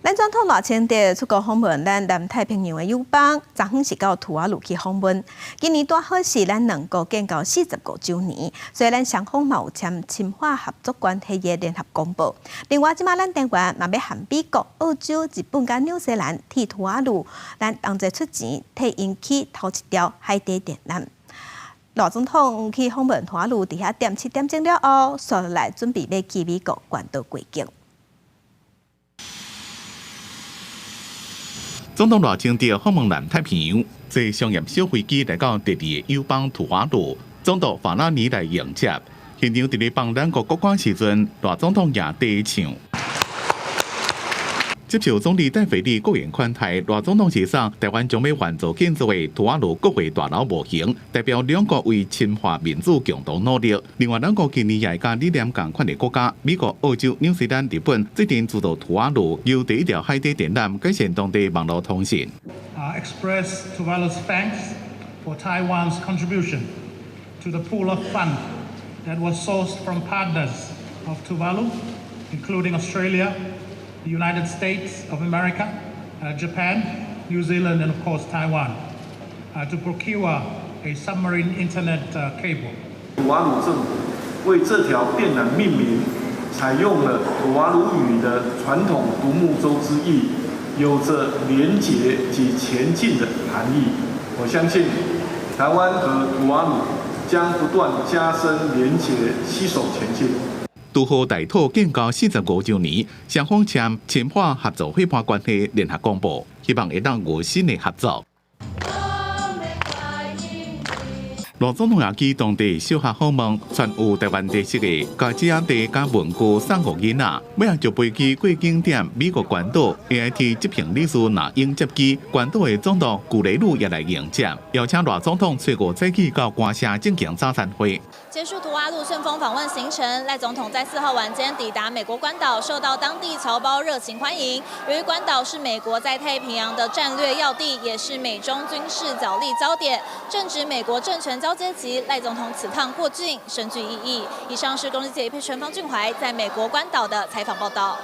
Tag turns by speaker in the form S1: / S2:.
S1: 咱总统赖清德出国访问咱南太平洋的友邦，昨昏是到图瓦卢去访问。今年刚好是咱两国建交45周年，所以咱双方嘛有签深化合作关系的联合公报。另外，即马咱台湾嘛要和美国、澳洲、日本甲纽西兰替图瓦卢，咱同齐出钱替因起头一条海底电缆。赖总统去访问图瓦卢，伫遐点7点钟了后，续来准备要去美国关岛过境。
S2: 总统赖清德访问南太平洋，坐商业小飞机来到第二友邦图瓦卢，总统法拉尼来迎接。现场伫咧帮咱国国歌时阵，赖总统也第一唱。接受总理戴斐利国宴款待，赖总统协商台湾将要援助建造的图瓦卢国会大楼模型，代表两国为深化民主共同努力。另外，两国今年也甲理念同款的国家，美国、澳洲、纽西兰、日本制定资助图瓦卢由第一条海底电缆改善当地网络通讯。
S3: Express Tuvalu's thanks for Taiwan's contribution to the pool of funds that was sourced from partners of Tuvalu, including Australia, the United States of America, Japan, New Zealand, and of course Taiwan, to procure a submarine internet cable.
S4: 图瓦卢政府为这条电缆命名，采用了图瓦卢语的传统独木舟之意，有着连结及前进的含义。我相信，台湾和图瓦卢将不断加深连结，携手前进。
S2: 拄好大讨建交45周年，双方签深化合作伙伴关系联合公报，希望会当有新的合作。赖总统也去当地小学访问，传有台湾特色的家子仔地甲文具送互囡仔。尾下就飞机过景点美国关岛 AIT 执行理事那英接机，关岛的总统古雷鲁也来迎接，邀请赖总统随5早起到官舍进行早餐会。
S5: 结束图瓦卢顺风访问行程，赖总统在4号晚间抵达美国关岛，受到当地侨胞热情欢迎。由于关岛是美国在太平洋的战略要地，也是美中军事角力焦点，正值美国政权交接期，赖总统此趟过境深具意义。以上是公视记者陈方俊怀在美国关岛的采访报道。